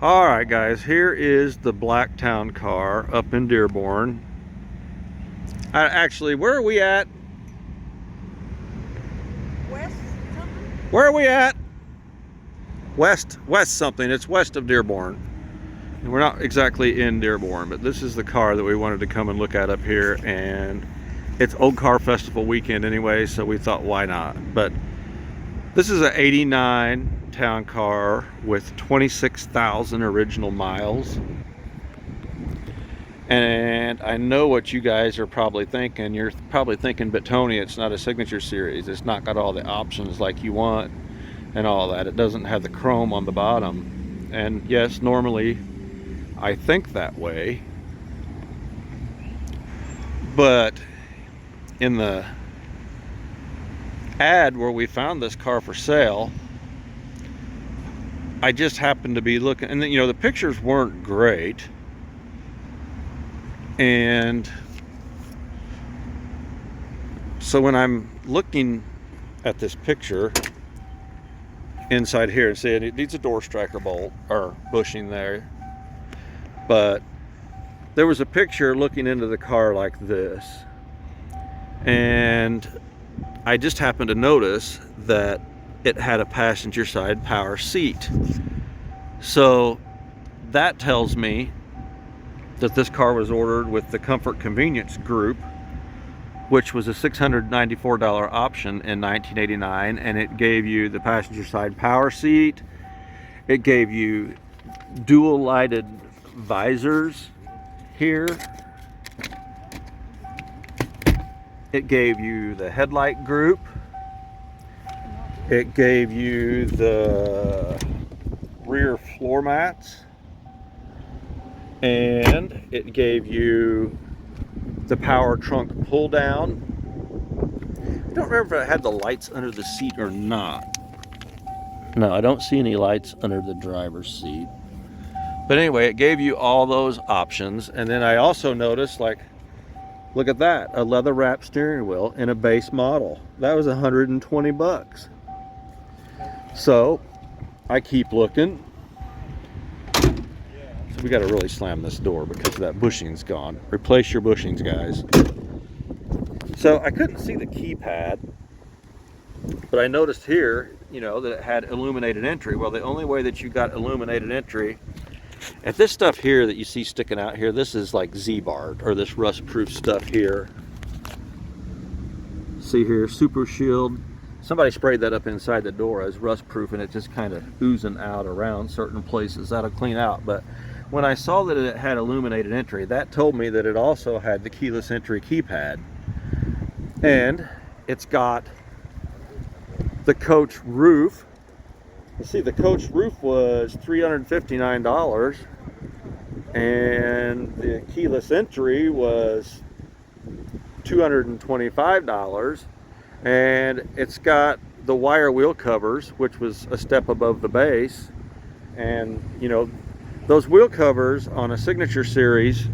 All right, guys, here is the Blacktown car up in Dearborn. Actually, where are we at? West something? Where are we at? West something. It's west of Dearborn. And we're not exactly in Dearborn, but this is the car that we wanted to come and look at up here. And it's Old Car Festival weekend anyway, so we thought, why not? But this is an 89 town car with 26,000 original miles. And I know what you guys are probably thinking. You're probably thinking, but Tony, it's not a signature series. It's not got all the options like you want and all that. It doesn't have the chrome on the bottom. And yes, normally I think that way. But in the ad where we found this car for sale, I just happened to be looking, and you know, the pictures weren't great. And so when I'm looking at this picture inside here and saying it needs a door striker bolt or bushing there, but there was a picture looking into the car like this, and I just happened to notice that it had a passenger side power seat. So that tells me that this car was ordered with the Comfort Convenience Group, which was a $694 option in 1989, and it gave you the passenger side power seat. It gave you dual lighted visors here. It gave you the headlight group. It gave you the rear floor mats. And it gave you the power trunk pull down. I don't remember if it had the lights under the seat or not. No, I don't see any lights under the driver's seat. But anyway, it gave you all those options. And then I also noticed, like, look at that, a leather wrapped steering wheel in a base model. That was 120 bucks. So I keep looking. We got to really slam this door because that bushing's gone. Replace your bushings, guys. So I couldn't see the keypad, but I noticed here, you know, that it had illuminated entry. Well, the only way that you got illuminated entry, and this stuff here that you see sticking out here, this is like Z-Bar or this rust-proof stuff here. See here, Super Shield. Somebody sprayed that up inside the door as rust-proof, and it just kind of oozing out around certain places. That'll clean out. But when I saw that it had illuminated entry, that told me that it also had the keyless entry keypad. And it's got the coach roof. You see, the coach roof was $359, and the keyless entry was $225. And it's got the wire wheel covers, which was a step above the base. And you know, those wheel covers on a signature series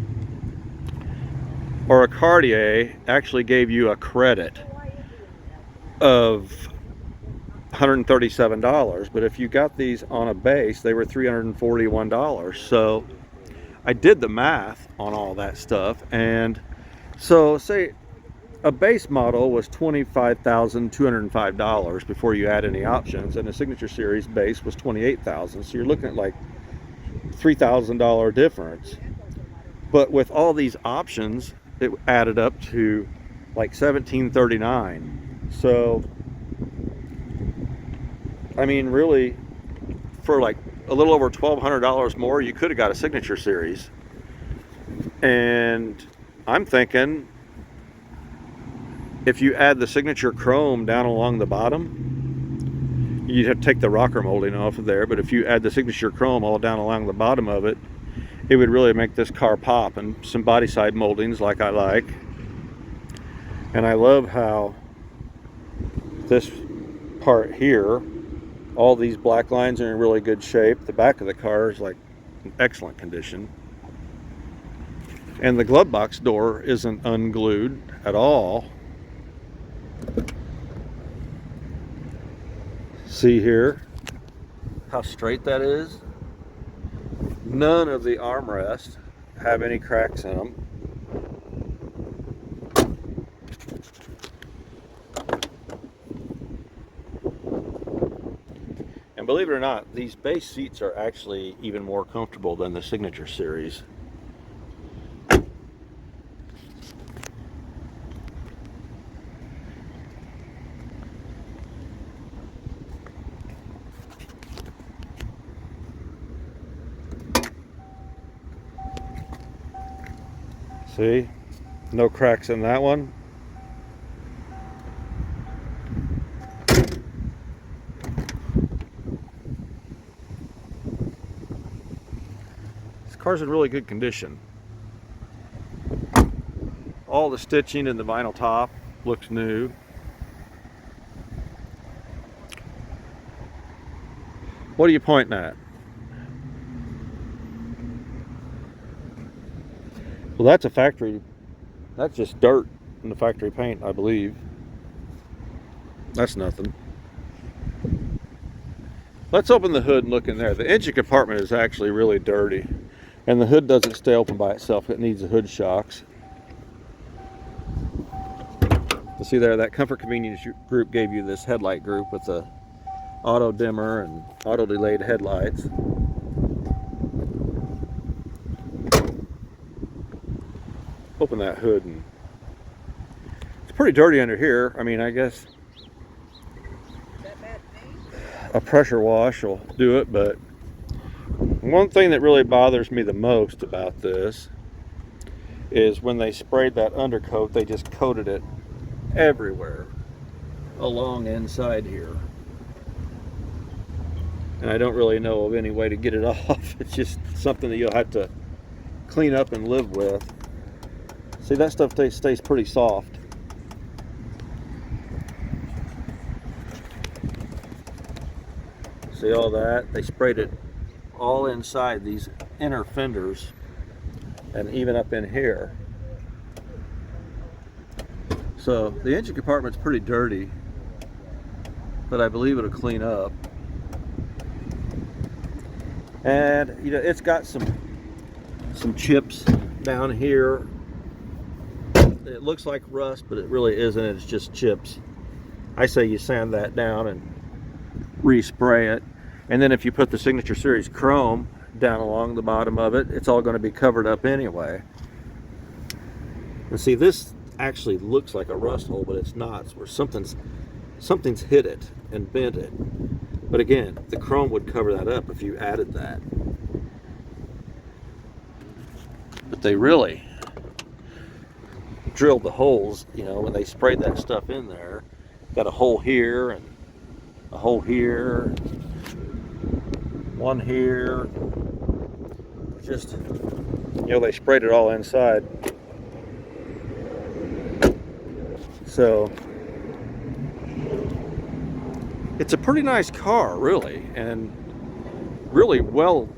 or a Cartier actually gave you a credit of $137, but if you got these on a base, they were $341. So I did the math on all that stuff, and so say a base model was $25,205 before you add any options, and a signature series base was $28,000. So you're looking at like $3,000 difference. But with all these options, it added up to like $1,739. So I mean, really, for like a little over $1,200 more, you could have got a signature series. And I'm thinking, if you add the signature chrome down along the bottom, you'd have to take the rocker molding off of there, but if you add the signature chrome all down along the bottom of it, it would really make this car pop. And some body side moldings like I like. And I love how this part here, all these black lines are in really good shape. The back of the car is like in excellent condition. And the glove box door isn't unglued at all. See here how straight that is? None of the armrests have any cracks in them. And believe it or not, these base seats are actually even more comfortable than the Signature Series. See? No cracks in that one. This car's in really good condition. All the stitching in the vinyl top looks new. What are you pointing at? Well, that's a factory. That's just dirt in the factory paint, I believe. That's nothing. Let's open the hood and look in there. The engine compartment is actually really dirty, and the hood doesn't stay open by itself. It needs the hood shocks. You see there, that Comfort Convenience group gave you this headlight group with the auto dimmer and auto delayed headlights. Open that hood, and it's pretty dirty under here. I mean, I guess a pressure wash will do it, but one thing that really bothers me the most about this is when they sprayed that undercoat, they just coated it everywhere along inside here. And I don't really know of any way to get it off. It's just something that you'll have to clean up and live with. See, that stuff stays pretty soft. See all that? They sprayed it all inside these inner fenders and even up in here. So the engine compartment's pretty dirty, but I believe it'll clean up. And you know, it's got some chips down here. It looks like rust, but it really isn't. It's just chips. I say you sand that down and respray it, and then if you put the Signature Series chrome down along the bottom of it, it's all going to be covered up anyway. And see, this actually looks like a rust hole, but it's not. It's where something's hit it and bent it. But again, the chrome would cover that up if you added that. But they really drilled the holes, you know, when they sprayed that stuff in there. Got a hole here and a hole here, one here. Just, you know, they sprayed it all inside. So it's a pretty nice car, really, and really well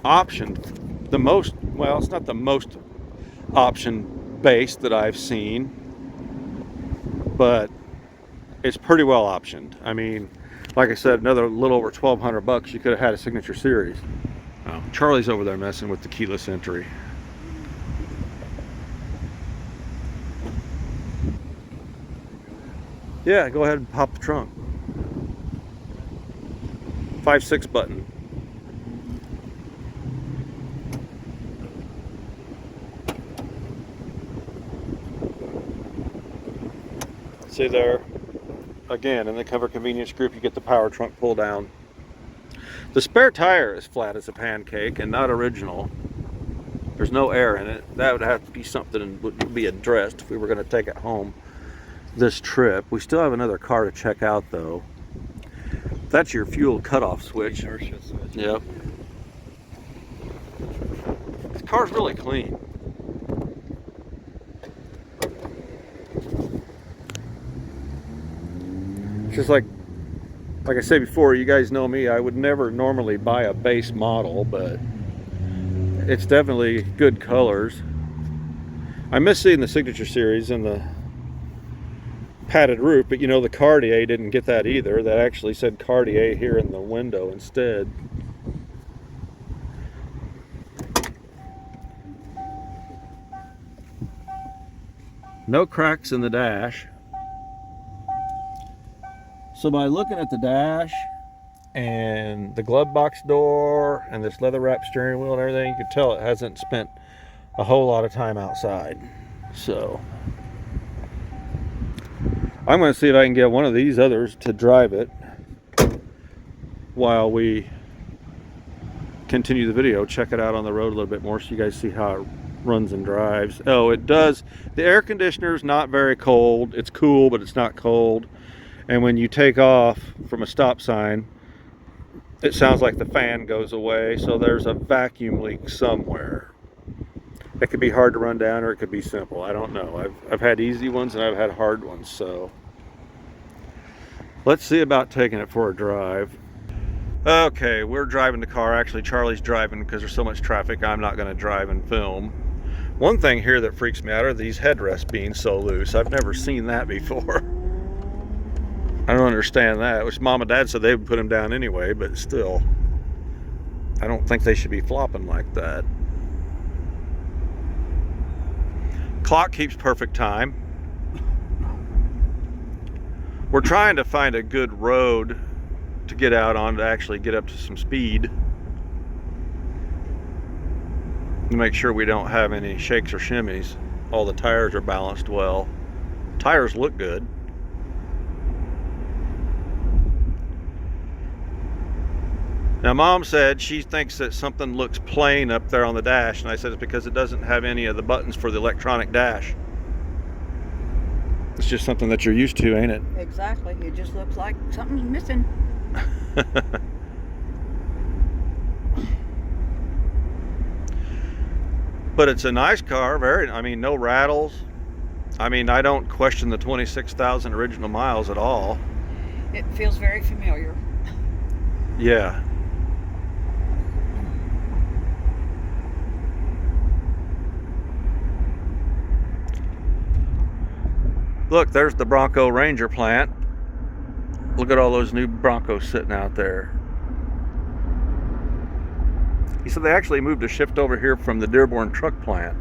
optioned. The most, well, it's not the most option based that I've seen, but it's pretty well optioned. I mean, like I said, another little over 1,200 bucks, you could have had a Signature Series. Oh, Charlie's over there messing with the keyless entry. Yeah, go ahead and pop the trunk. 5/6 button. See there, again, in the Comfort Convenience group, you get the power trunk pull down. The spare tire is flat as a pancake and not original. There's no air in it. That would have to be something that would be addressed if we were going to take it home this trip. We still have another car to check out, though. That's your fuel cutoff switch. Inertia switch. Yep. This car's really clean. Just like I said before, you guys know me, I would never normally buy a base model, but it's definitely good colors. I miss seeing the Signature Series and the padded roof, but you know, the Cartier didn't get that either. That actually said Cartier here in the window instead. No cracks in the dash. So by looking at the dash and the glove box door and this leather wrapped steering wheel and everything, you can tell it hasn't spent a whole lot of time outside. So I'm going to see if I can get one of these others to drive it while we continue the video. Check it out on the road a little bit more so you guys see how it runs and drives. Oh, it does. The air conditioner is not very cold. It's cool, but it's not cold. And when you take off from a stop sign, it sounds like the fan goes away. So there's a vacuum leak somewhere. It could be hard to run down, or it could be simple. I don't know. I've had easy ones and I've had hard ones. So let's see about taking it for a drive. Okay, we're driving the car. Actually, Charlie's driving because there's so much traffic. I'm not going to drive and film. One thing here that freaks me out are these headrests being so loose. I've never seen that before. I don't understand that. Which Mom and Dad said they would put them down anyway, but still, I don't think they should be flopping like that. Clock keeps perfect time. We're trying to find a good road to get out on to actually get up to some speed. To make sure we don't have any shakes or shimmies. All the tires are balanced well. Tires look good. Now Mom said she thinks that something looks plain up there on the dash, and I said it's because it doesn't have any of the buttons for the electronic dash. It's just something that you're used to, ain't it? Exactly. It just looks like something's missing. But it's a nice car, I mean, no rattles. I mean, I don't question the 26,000 original miles at all. It feels very familiar. Yeah. Look, there's the Bronco Ranger plant. Look at all those new Broncos sitting out there. He said they actually moved a shift over here from the Dearborn truck plant.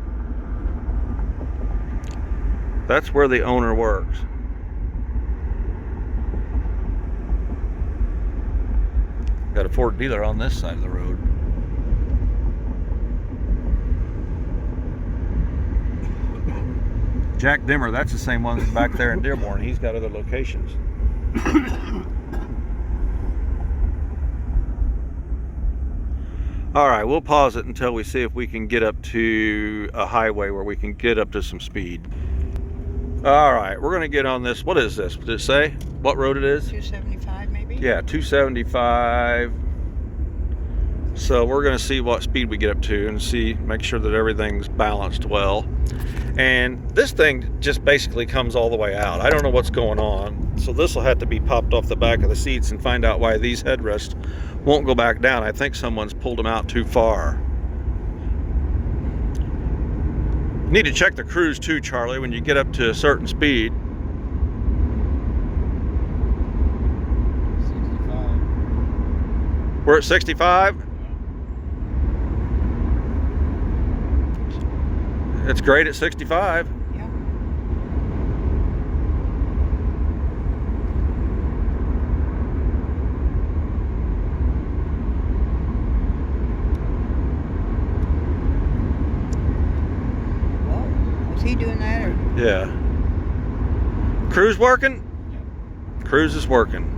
That's where the owner works. Got a Ford dealer on this side of the road. Jack Dimmer, that's the same one that's back there in Dearborn. He's got other locations. All right, we'll pause it until we see if we can get up to a highway where we can get up to some speed. All right, we're gonna get on this. What is this? Did it say what road it is? 275 maybe? Yeah, 275. So we're gonna see what speed we get up to and make sure that everything's balanced well. And this thing just basically comes all the way out. I don't know what's going on. So this will have to be popped off the back of the seats and find out why these headrests won't go back down. I think someone's pulled them out too far. You need to check the cruise too, Charlie, when you get up to a certain speed. 65. We're at 65. It's great at 65. Yeah. Whoa. Was he doing that or? Yeah. Cruise working? Yeah. Cruise is working.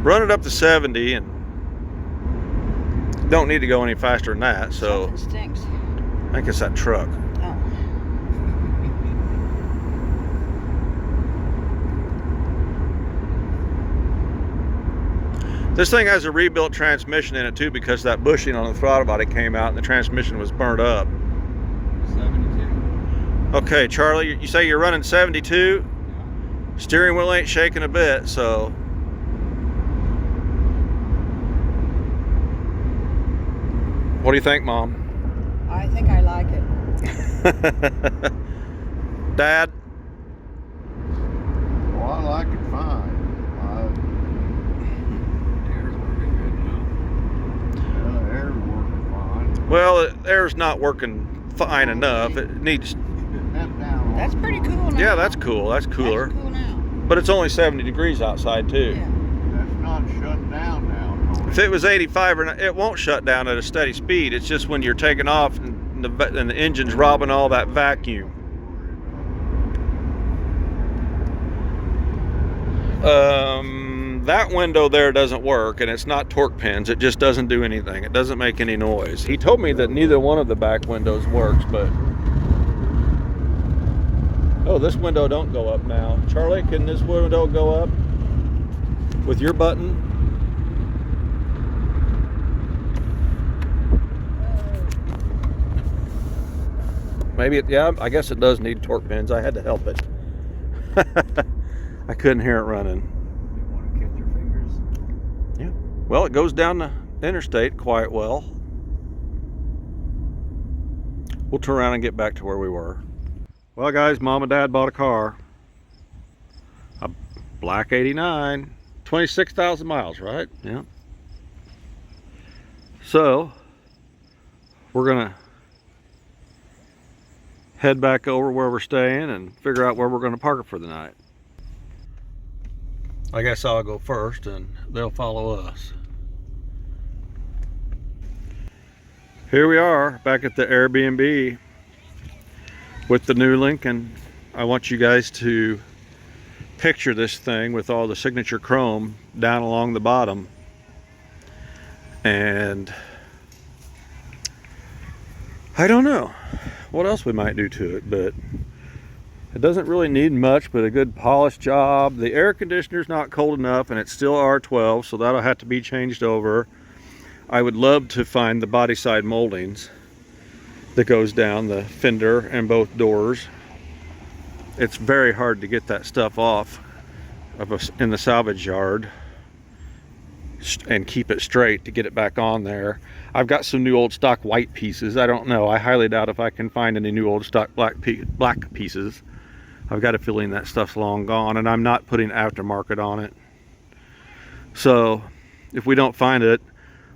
Run it up to 70 and don't need to go any faster than that. So Something stinks. I think it's that truck. Oh. This thing has a rebuilt transmission in it too, because that bushing on the throttle body came out and the transmission was burnt up. 72. Okay, Charlie, you say you're running 72? Yeah. Steering wheel ain't shaking a bit, so. What do you think, Mom? I think I like it. Dad? Well, I like it fine. Air's working good now. Air Well, the air's not working fine enough. It needs. That's pretty cool now. Yeah, that's cool. That's cooler. That's cool now. But it's only 70 degrees outside too. Yeah. That's not shut down now, Tony. If it was 85 or not, it won't shut down at a steady speed. It's just when you're taking off and the engine's robbing all that vacuum. That window there doesn't work, and it's not torque pins. It just doesn't do anything. It doesn't make any noise. He told me that neither one of the back windows works, but oh, this window don't go up now. Charlie, can this window go up with your button? Maybe it, yeah, I guess it does need torque pins. I had to help it. I couldn't hear it running. You want to catch your fingers. Yeah. Well, it goes down the interstate quite well. We'll turn around and get back to where we were. Well, guys, Mom and Dad bought a car. A black 89. 26,000 miles, right? Yeah. So, we're going to head back over where we're staying and figure out where we're going to park it for the night. I guess I'll go first and they'll follow us. Here we are back at the Airbnb with the new Lincoln. I want you guys to picture this thing with all the signature chrome down along the bottom. And I don't know what else we might do to it, but it doesn't really need much but a good polish job. The air conditioner's not cold enough and it's still R12, so that'll have to be changed over. I would love to find the body side moldings that goes down the fender and both doors. It's very hard to get that stuff off of in the salvage yard and keep it straight to get it back on there. I've got some new old stock white pieces. I don't know. I highly doubt if I can find any new old stock black pieces. I've got a feeling that stuff's long gone, and I'm not putting aftermarket on it. So if we don't find it,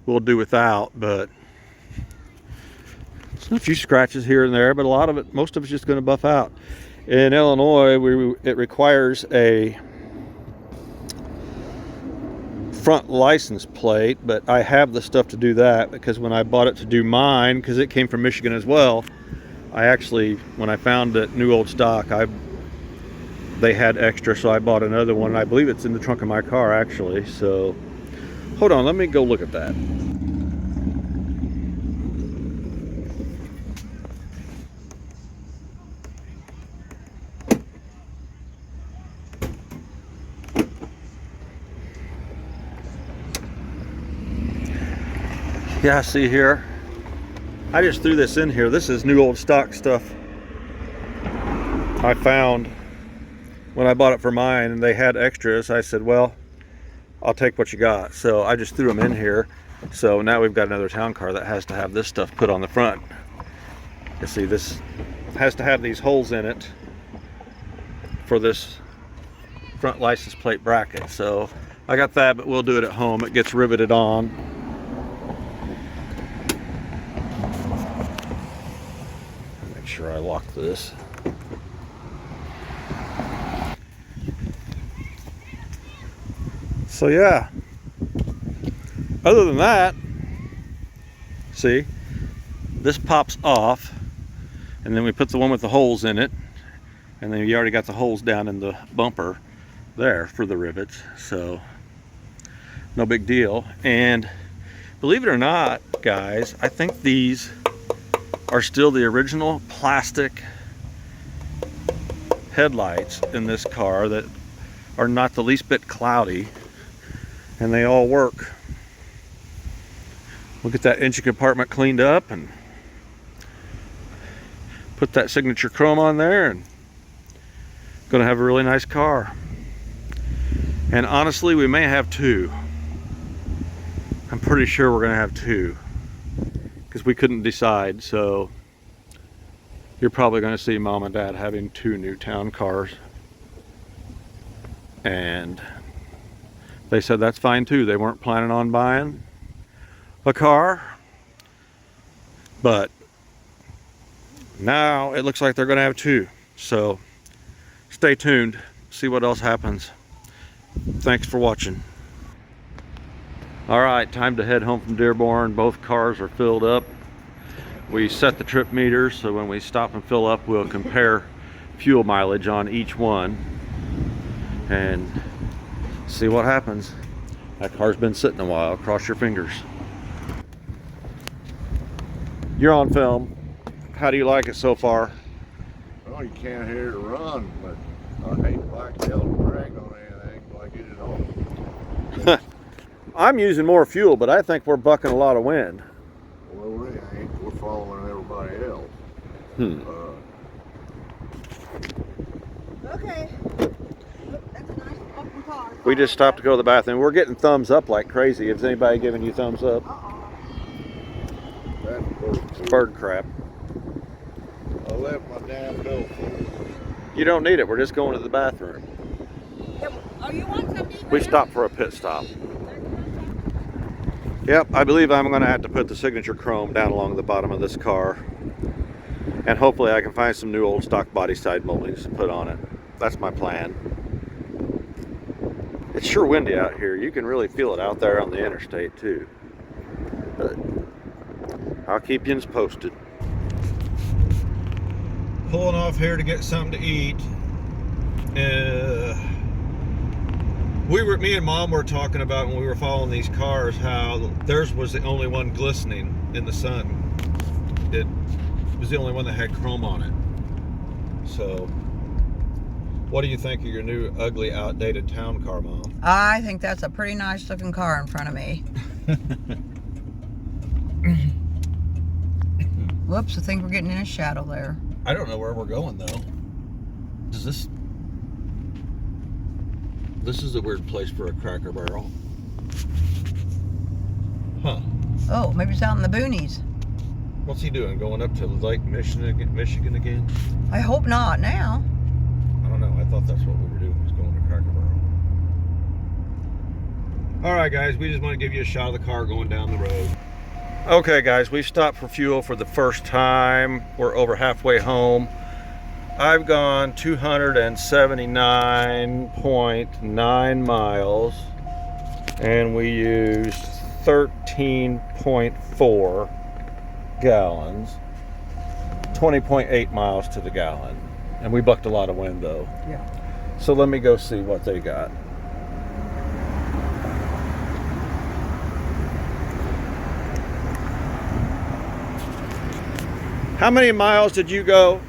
we'll do without, but there's a few scratches here and there, but a lot of it, most of it's just going to buff out. In Illinois, it requires a front license plate, but I have the stuff to do that because when I bought it to do mine, because it came from Michigan as well, I actually, when I found that new old stock, they had extra, so I bought another one. I believe it's in the trunk of my car actually. So hold on, let me go look at that. Yeah, see here, I just threw this in here. This is new old stock stuff I found when I bought it for mine, and they had extras. I said, well, I'll take what you got. So I just threw them in here. So now we've got another town car that has to have this stuff put on the front. You see, this has to have these holes in it for this front license plate bracket. So I got that, but we'll do it at home. It gets riveted on. Make sure I lock this. So yeah, other than that, see, this pops off, and then we put the one with the holes in it, and then you already got the holes down in the bumper there for the rivets, so no big deal. And believe it or not, guys, I think these are still the original plastic headlights in this car that are not the least bit cloudy, and they all work. We'll get that engine compartment cleaned up and put that signature chrome on there, and gonna have a really nice car. And honestly, we may have two. I'm pretty sure we're gonna have two because we couldn't decide. So you're probably gonna see Mom and Dad having two new town cars, and they said that's fine too. They weren't planning on buying a car But now it looks like they're going to have 2. So stay tuned, see what else happens. Thanks for watching. All right, time to head home from Dearborn. Both cars are filled up. We set the trip meters, so when we stop and fill up, we'll compare fuel mileage on each one and see what happens. That car's been sitting a while. Cross your fingers. You're on film. How do you like it so far? Well, you can't hear it run, but I hate blacktail to brag on anything till I get it home. I'm using more fuel, but I think we're bucking a lot of wind. Well, we ain't. We're following everybody else. Okay. That's a nice open car. We just stopped to go to the bathroom. We're getting thumbs up like crazy. Is anybody giving you thumbs up? That's Bird crap. I left my damn billfold. You don't need it. We're just going to the bathroom. Oh, you want something? We stopped for a pit stop. Yep, I believe I'm going to have to put the signature chrome down along the bottom of this car. And hopefully I can find some new old stock body side moldings to put on it. That's my plan. It's sure windy out here. You can really feel it out there on the interstate too. But I'll keep you posted. Pulling off here to get something to eat. Me and Mom were talking about when we were following these cars how theirs was the only one glistening in the sun. It was the only one that had chrome on it. So, what do you think of your new ugly, outdated town car, Mom? I think that's a pretty nice looking car in front of me. Whoops, I think we're getting in a shadow there. I don't know where we're going though. Does this is a weird place for a Cracker Barrel. Huh. Oh, maybe it's out in the boonies. What's he doing? Going up to Lake Michigan again? I hope not now. I don't know. I thought that's what we were doing, was going to Cracker Barrel. All right, guys. We just want to give you a shot of the car going down the road. Okay, guys. We stopped for fuel for the first time. We're over halfway home. I've gone 279.9 miles and we used 13.4 gallons, 20.8 miles to the gallon. And we bucked a lot of wind though. Yeah. So let me go see what they got. How many miles did you go?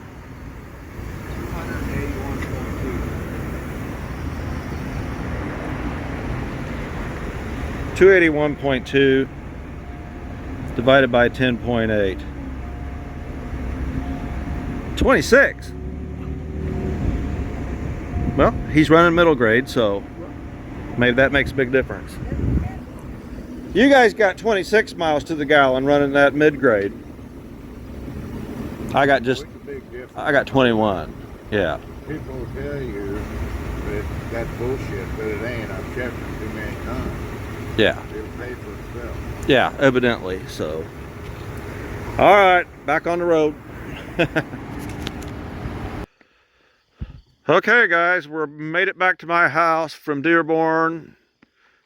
281.2 divided by 10.8. 26. Well, he's running middle grade, so maybe that makes a big difference. You guys got 26 miles to the gallon running that mid grade. I got 21. Yeah. People will tell you that that's bullshit, but it ain't. I've checked it too many times. Yeah. It'll pay for itself. Yeah, evidently. So, all right, back on the road. Okay, guys, we made it back to my house from Dearborn.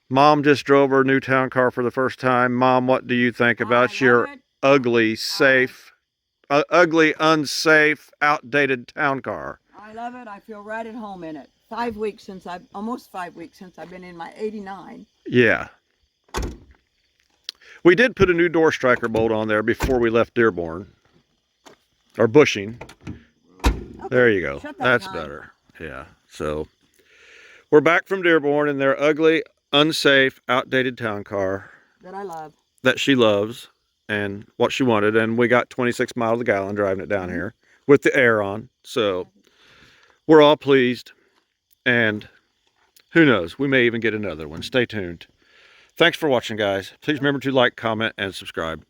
Mom just drove her new town car for the first time. Mom, what do you think about your ugly, ugly, unsafe, outdated town car? I love it. I feel right at home in it. Almost 5 weeks since I've been in my 89. Yeah. We did put a new door striker bolt on there before we left Dearborn. Or bushing. Okay, there you go. That's better. Yeah. So we're back from Dearborn in their ugly, unsafe, outdated town car. That I love. That she loves and what she wanted. And we got 26 miles a gallon driving it down here with the air on. So we're all pleased. And who knows, we may even get another one. Stay tuned. Thanks for watching, guys. Please remember to like, comment, and subscribe.